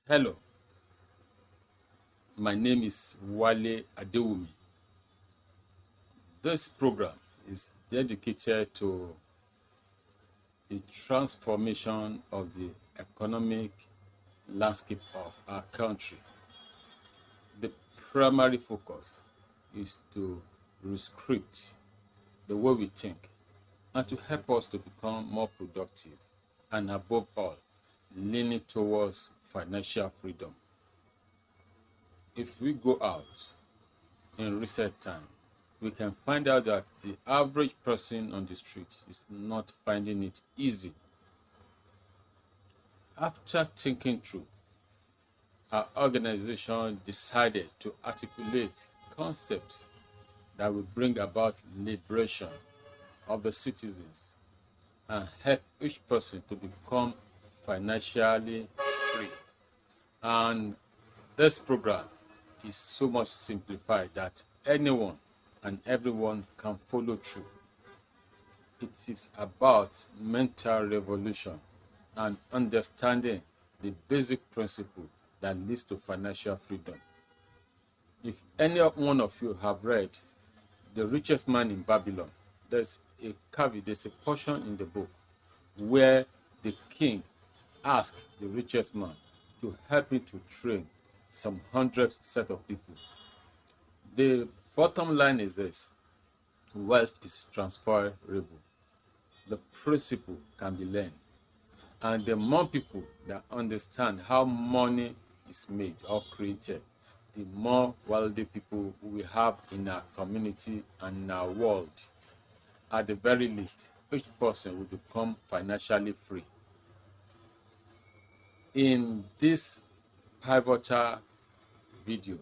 Hello, my name is Wale Adewumi. This program is dedicated to the transformation of the economic landscape of our country. The primary focus is to rescript the way we think and to help us to become more productive and, above all, leaning towards financial freedom. If we go out in recent time, we can find out that the average person on the street is not finding it easy. After thinking through, our organization decided to articulate concepts that will bring about liberation of the citizens and help each person to become financially free. And this program is so much simplified that anyone and everyone can follow through. It is about mental revolution and understanding the basic principle that leads to financial freedom. If any one of you have read The Richest Man in Babylon, there's a portion in the book where the king asked the richest man to help him to train some 100 set of people. The bottom line is this: wealth is transferable. The principle can be learned. And the more people that understand how money is made or created, the more wealthy people we have in our community and in our world. At the very least, each person will become financially free. In this pivotal video,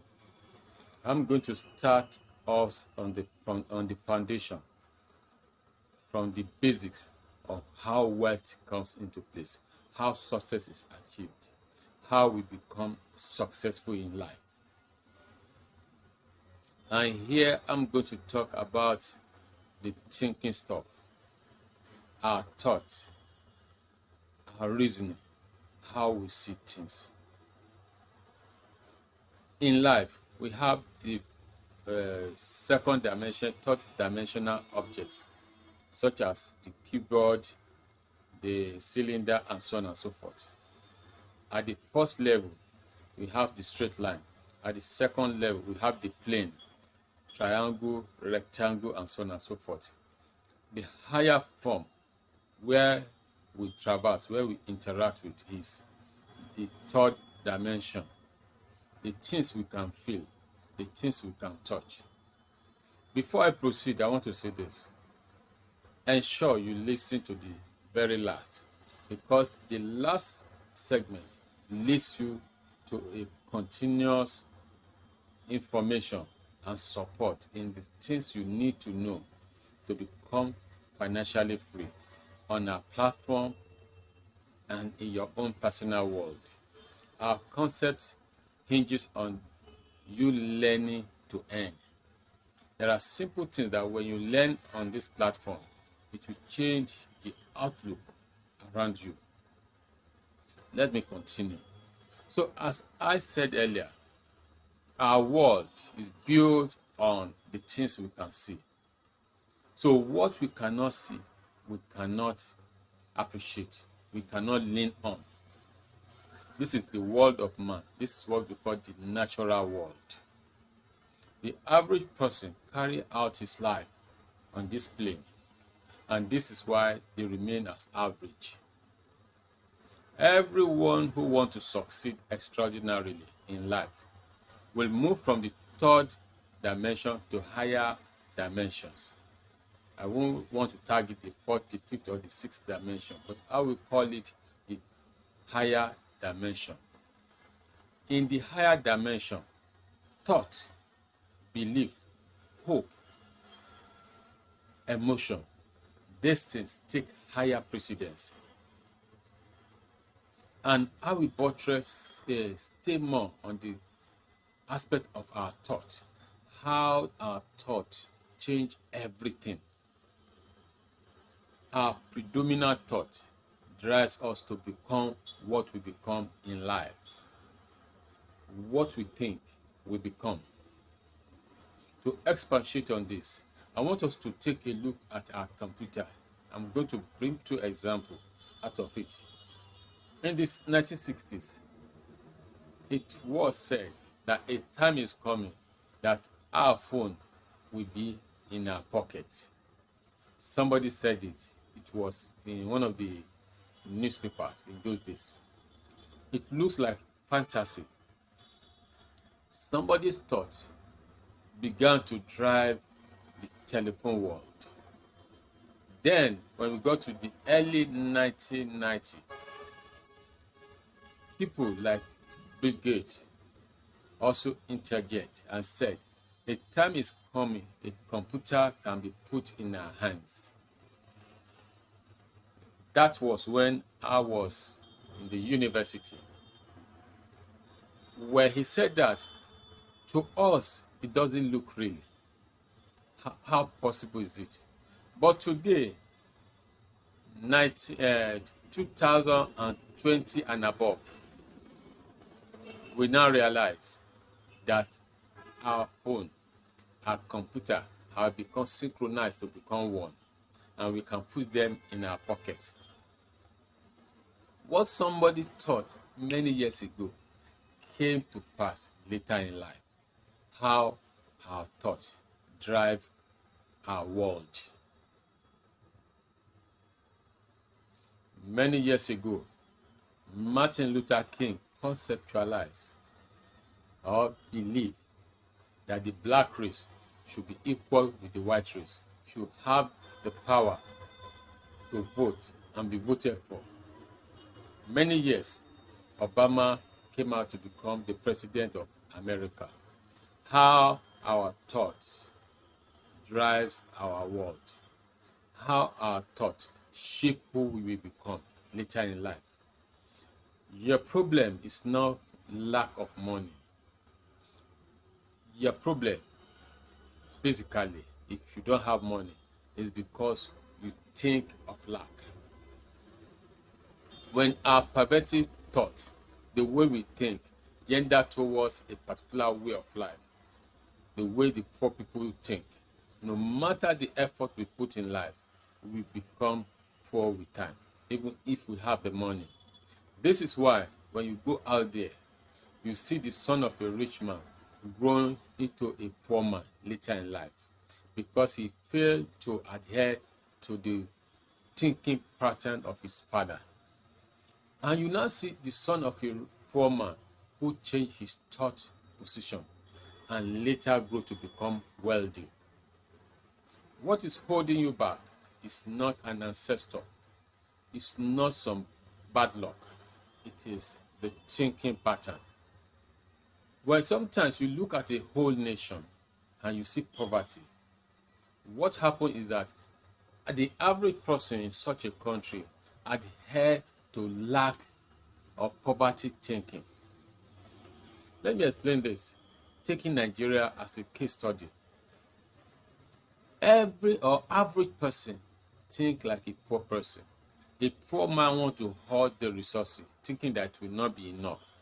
I'm going to start us on the foundation, from the basics of how wealth comes into place, how success is achieved, how we become successful in life. And here I'm going to talk about the thinking stuff, our thought, our reasoning, how we see things. In life, we have the second dimension, third dimensional objects, such as the keyboard, the cylinder, and so on and so forth. At the first level, we have the straight line. At the second level, we have the plane, triangle, rectangle, and so on and so forth. The higher form where we traverse, where we interact with, is the third dimension. The things we can feel, the things we can touch. Before I proceed, I want to say this: ensure you listen to the very last, because the last segment leads you to a continuous information and support in the things you need to know to become financially free on our platform and in your own personal world. Our concept hinges on you learning to earn. There are simple things that when you learn on this platform, it will change the outlook around you. Let me continue. So, as I said earlier, our world is built on the things we can see. So what we cannot see, we cannot appreciate, we cannot lean on. This is the world of man. This is what we call the natural world. The average person carries out his life on this plane, and this is why they remain as average. Everyone who wants to succeed extraordinarily in life will move from the third dimension to higher dimensions. I won't want to target the fourth, the fifth, or the sixth dimension, but I will call it the higher dimension. In the higher dimension, thought, belief, hope, emotion, these things take higher precedence. And I will buttress stay more on the aspect of our thought, how our thought change everything. Our predominant thought drives us to become what we become in life. what we think we become. To expatiate on this, I want us to take a look at our computer. I'm going to bring 2 examples out of it. In the 1960s, it was said that a time is coming that our phone will be in our pocket. Somebody said it. It was in one of the newspapers in those days. It looks like fantasy. Somebody's thought began to drive the telephone world. Then, when we got to the early 1990s, people like Bill Gates also interject and said, a time is coming, a computer can be put in our hands. That was when I was in the university, where he said that to us, it doesn't look real. How possible is it? But today, 2020 and above, we now realize that our phone, our computer have become synchronized to become one, and we can put them in our pocket. What somebody thought many years ago came to pass later in life. How our thoughts drive our world. Many years ago, Martin Luther King conceptualized or believed that the black race should be equal with the white race, should have the power to vote and be voted for. Many years, Obama came out to become the president of America. How our thoughts drives our world. How our thoughts shape who we will become later in life. Your problem is not lack of money. Your problem, basically, if you don't have money, is because you think of lack. When our perverted thought, the way we think, gender towards a particular way of life, the way the poor people think, no matter the effort we put in life, we become poor with time, even if we have the money. This is why when you go out there, you see the son of a rich man growing into a poor man later in life, because he failed to adhere to the thinking pattern of his father. And you now see the son of a poor man who changed his thought position and later grew to become wealthy. What is holding you back is not an ancestor. It's not some bad luck. It is the thinking pattern. Well, sometimes you look at a whole nation and you see poverty. What happens is that the average person in such a country adhere to lack of poverty thinking. Let me explain this, taking Nigeria as a case study. Every or average person think like a poor person. A poor man wants to hoard the resources, thinking that it will not be enough.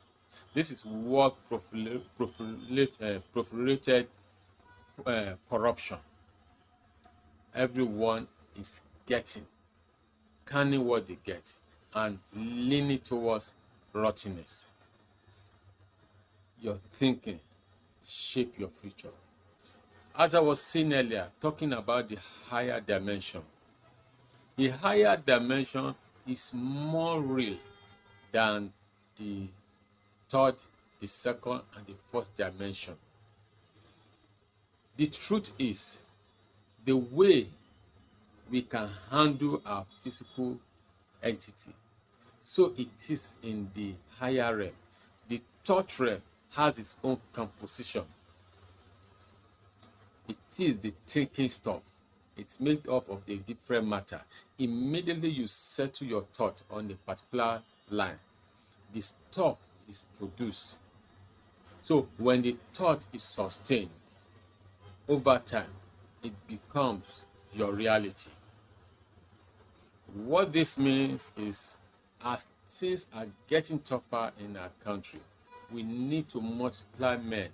This is what proliferated corruption. Everyone is canning what they get, and leaning towards rottenness. Your thinking shape your future. As I was saying earlier, talking about the higher dimension. The higher dimension is more real than the third, the second, and the first dimension. The truth is, the way we can handle our physical entity, so it is in the higher realm. The third realm has its own composition. It is the thinking stuff. It's made up of the different matter. Immediately you settle your thought on a particular line, the stuff is produced. So when the thought is sustained, over time, it becomes your reality. What this means is, as things are getting tougher in our country, we need to multiply men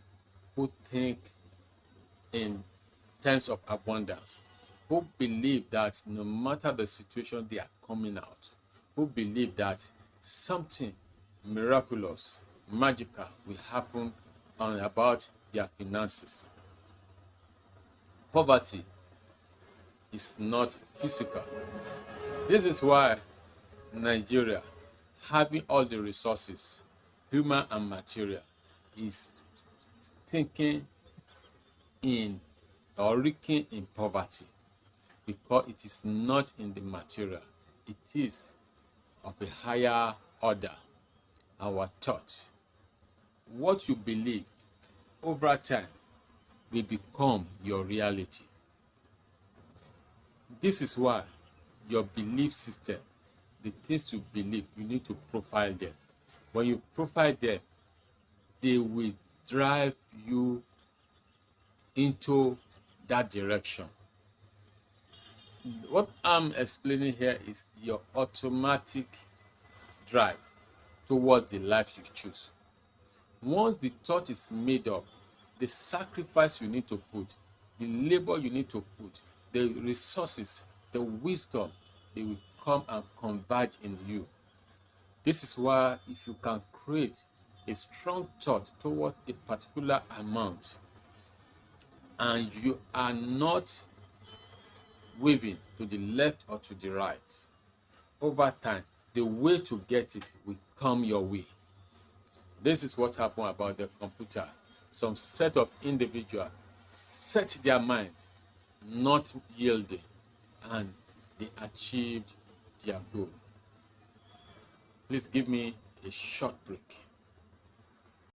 who think in terms of abundance, who believe that no matter the situation they are coming out, who believe that something miraculous, magical will happen on about their finances. Poverty is not physical. This is why Nigeria, having all the resources, human and material, is thinking in or reeking in poverty, because it is not in the material, it is of a higher order. Our thought, what you believe over time will become your reality. This is why your belief system, the things you believe, you need to profile them. When you profile them, they will drive you into that direction. What I'm explaining here is your automatic drive towards the life you choose. Once the thought is made up, the sacrifice you need to put, the labor you need to put, the resources, the wisdom, they will come and converge in you. This is why if you can create a strong thought towards a particular amount and you are not waving to the left or to the right, over time, the way to get it will come your way. This is what happened about the computer. Some set of individuals set their mind, not yielding, and they achieved their goal. Please give me a short break.